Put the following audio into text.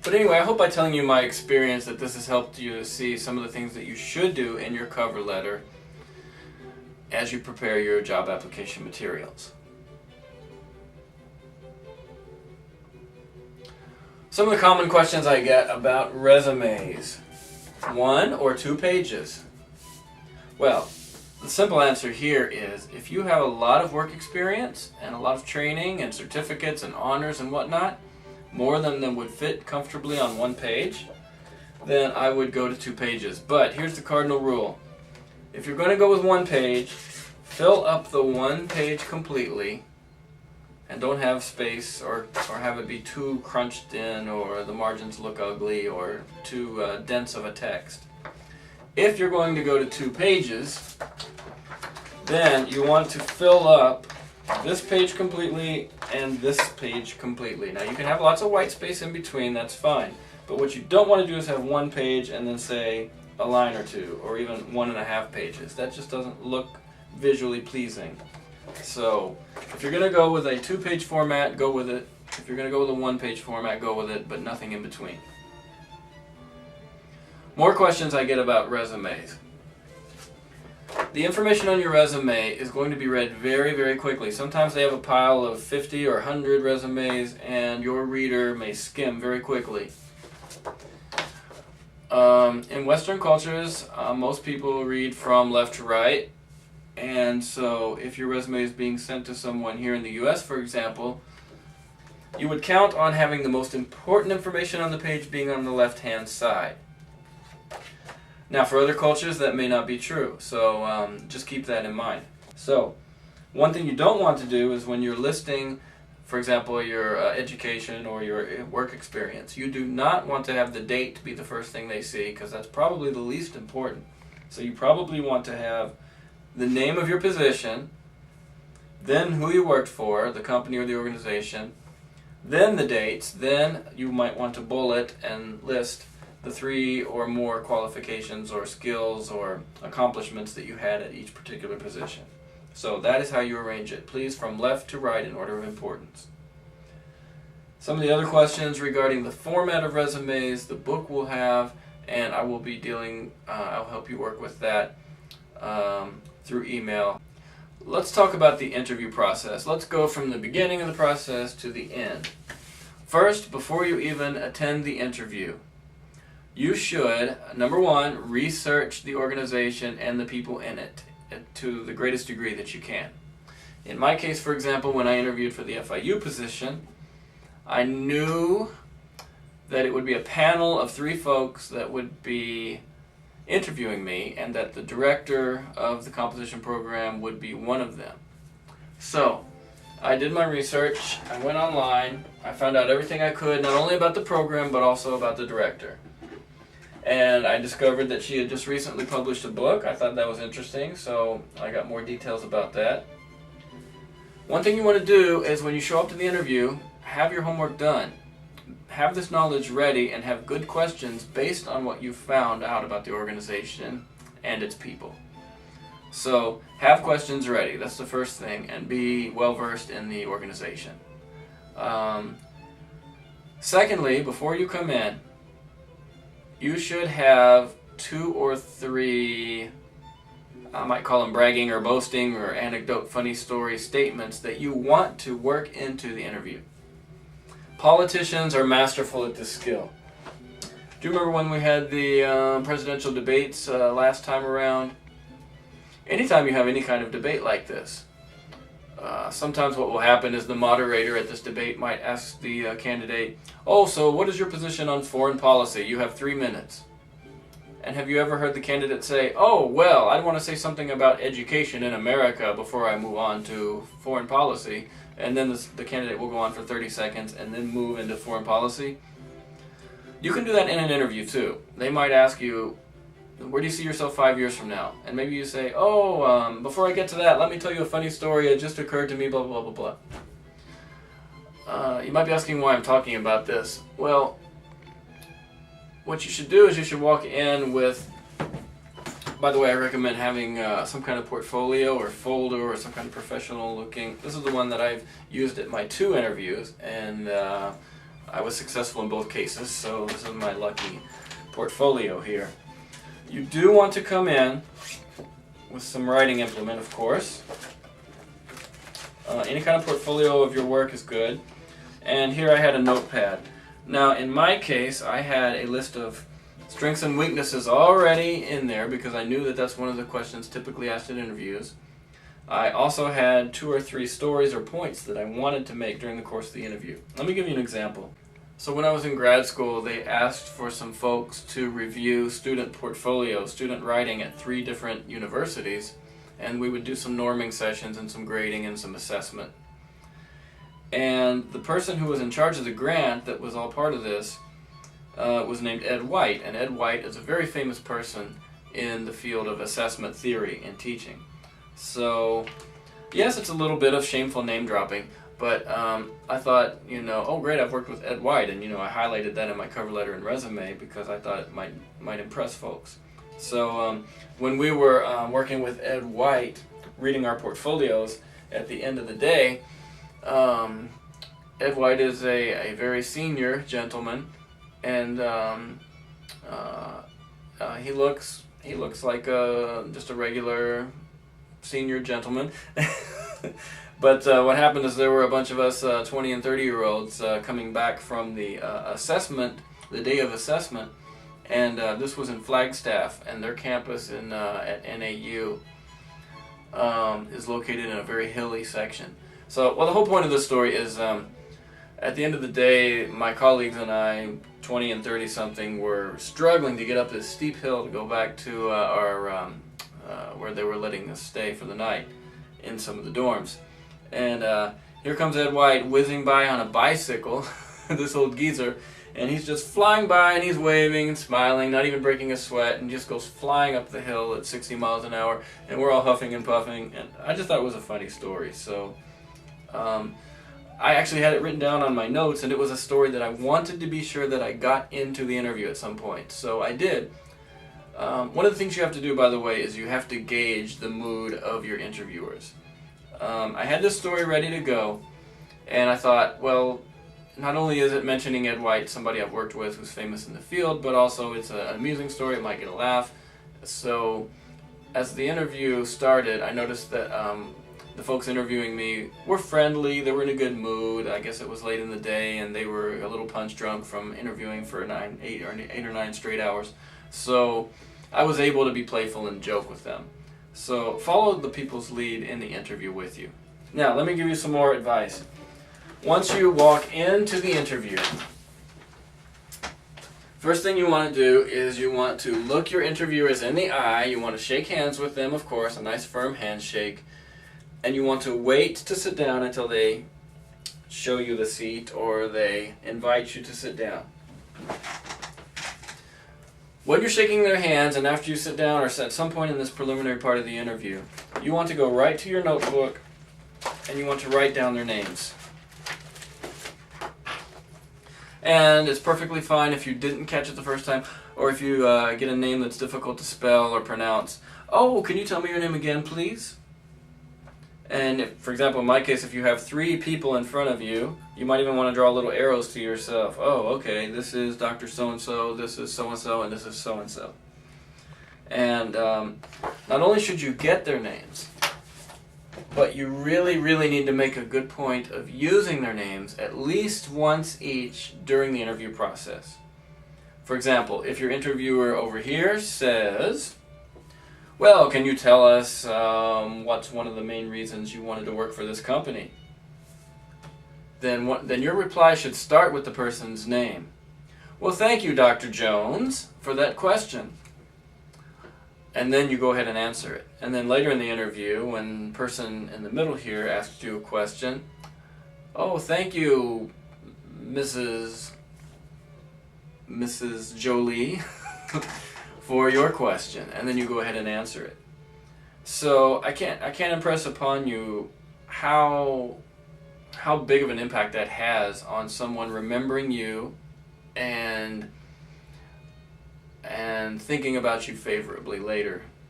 But anyway, I hope by telling you my experience that this has helped you to see some of the things that you should do in your cover letter as you prepare your job application materials. Some of the common questions I get about resumes: 1 or 2 pages? Well, the simple answer here is if you have a lot of work experience and a lot of training and certificates and honors and whatnot, more than them would fit comfortably on 1 page, then I would go to 2 pages. But here's the cardinal rule. If you're going to go with 1 page, fill up the 1 page completely and don't have space or have it be too crunched in or the margins look ugly or too dense of a text. If you're going to go to 2 pages, then you want to fill up this page completely and this page completely. Now you can have lots of white space in between, that's fine. But what you don't want to do is have 1 page and then say a line or 2 or even 1.5 pages. That just doesn't look visually pleasing. So if you're going to go with a 2-page format, go with it. If you're going to go with a 1-page format, go with it, but nothing in between. More questions I get about resumes. The information on your resume is going to be read very, very quickly. Sometimes they have a pile of 50 or 100 resumes and your reader may skim very quickly. In Western cultures, most people read from left to right. And so if your resume is being sent to someone here in the US, for example, you would count on having the most important information on the page being on the left-hand side. Now, for other cultures, that may not be true, so just keep that in mind. So, one thing you don't want to do is when you're listing, for example, your education or your work experience, you do not want to have the date be the first thing they see, because that's probably the least important. So you probably want to have the name of your position, then who you worked for, the company or the organization, then the dates, then you might want to bullet and list the 3 or more qualifications or skills or accomplishments that you had at each particular position. So that is how you arrange it. Please, from left to right in order of importance. Some of the other questions regarding the format of resumes, the book will have, and I will be dealing, I'll help you work with that through email. Let's talk about the interview process. Let's go from the beginning of the process to the end. First, before you even attend the interview, you should, number 1, research the organization and the people in it to the greatest degree that you can. In my case, for example, when I interviewed for the FIU position, I knew that it would be a panel of 3 folks that would be interviewing me and that the director of the composition program would be one of them. So I did my research, I went online, I found out everything I could, not only about the program but also about the director. And I discovered that she had just recently published a book. I thought that was interesting, so I got more details about that. One thing you want to do is when you show up to the interview, have your homework done. Have this knowledge ready and have good questions based on what you found out about the organization and its people. So have questions ready, that's the first thing, and be well versed in the organization. Secondly, before you come in, you should have 2 or 3, I might call them bragging or boasting or anecdote, funny story statements that you want to work into the interview. Politicians are masterful at this skill. Do you remember when we had the presidential debates last time around? Anytime you have any kind of debate like this, sometimes what will happen is the moderator at this debate might ask the candidate, "Oh, so what is your position on foreign policy? You have 3 minutes." And have you ever heard the candidate say, "Oh, well, I want to say something about education in America before I move on to foreign policy," and then the candidate will go on for 30 seconds and then move into foreign policy? You can do that in an interview too. They might ask you, "Where do you see yourself 5 years from now?" And maybe you say, before I get to that, let me tell you a funny story. It just occurred to me, blah, blah, blah, blah. You might be asking why I'm talking about this. Well, what you should do is you should walk in with, by the way, I recommend having some kind of portfolio or folder or some kind of professional looking. This is the one that I've used at my 2 interviews, and I was successful in both cases, so this is my lucky portfolio here. You do want to come in with some writing implement, of course. Any kind of portfolio of your work is good. And here I had a notepad. Now, in my case, I had a list of strengths and weaknesses already in there because I knew that that's one of the questions typically asked in interviews. I also had 2 or 3 stories or points that I wanted to make during the course of the interview. Let me give you an example. So when I was in grad school, they asked for some folks to review student portfolios, student writing at 3 different universities, and we would do some norming sessions and some grading and some assessment. And the person who was in charge of the grant that was all part of this was named Ed White, and Ed White is a very famous person in the field of assessment theory and teaching. So, yes, it's a little bit of shameful name dropping, but I thought, oh great, I've worked with Ed White, and I highlighted that in my cover letter and resume because I thought it might impress folks. So when we were working with Ed White, reading our portfolios, at the end of the day, Ed White is a very senior gentleman, and he looks like just a regular senior gentleman. But what happened is there were a bunch of us 20 and 30-year-olds coming back from the assessment, the day of assessment, and this was in Flagstaff, and their campus at NAU is located in a very hilly section. So, well, the whole point of this story is at the end of the day, my colleagues and I, 20 and 30-something, were struggling to get up this steep hill to go back to our where they were letting us stay for the night in some of the dorms. And here comes Ed White whizzing by on a bicycle, this old geezer, and he's just flying by and he's waving and smiling, not even breaking a sweat, and just goes flying up the hill at 60 miles an hour, and we're all huffing and puffing, and I just thought it was a funny story. So I actually had it written down on my notes, and it was a story that I wanted to be sure that I got into the interview at some point, so I did. One of the things you have to do, by the way, is you have to gauge the mood of your interviewers. I had this story ready to go, and I thought, well, not only is it mentioning Ed White, somebody I've worked with who's famous in the field, but also it's an amusing story, it might get a laugh. So as the interview started, I noticed that the folks interviewing me were friendly, they were in a good mood. I guess it was late in the day, and they were a little punch drunk from interviewing for 8 or 9 straight hours. So I was able to be playful and joke with them. So follow the people's lead in the interview with you. Now, let me give you some more advice. Once you walk into the interview, first thing you want to do is you want to look your interviewers in the eye. You want to shake hands with them, of course, a nice firm handshake. And you want to wait to sit down until they show you the seat or they invite you to sit down. When you're shaking their hands and after you sit down or at some point in this preliminary part of the interview, you want to go right to your notebook and you want to write down their names. And it's perfectly fine if you didn't catch it the first time, or if you get a name that's difficult to spell or pronounce. Oh, can you tell me your name again, please? And if, for example, in my case, if you have 3 people in front of you, you might even want to draw little arrows to yourself. Oh, okay, this is Dr. So-and-so, this is so-and-so, and this is so-and-so. And not only should you get their names, but you really, really need to make a good point of using their names at least once each during the interview process. For example, if your interviewer over here says, well, can you tell us what's one of the main reasons you wanted to work for this company? Then your reply should start with the person's name. Well, thank you, Dr. Jones, for that question. And then you go ahead and answer it. And then later in the interview, when the person in the middle here asks you a question, oh, thank you, Mrs. Jolie, for your question. And then you go ahead and answer it. So I can't impress upon you how big of an impact that has on someone remembering you and thinking about you favorably later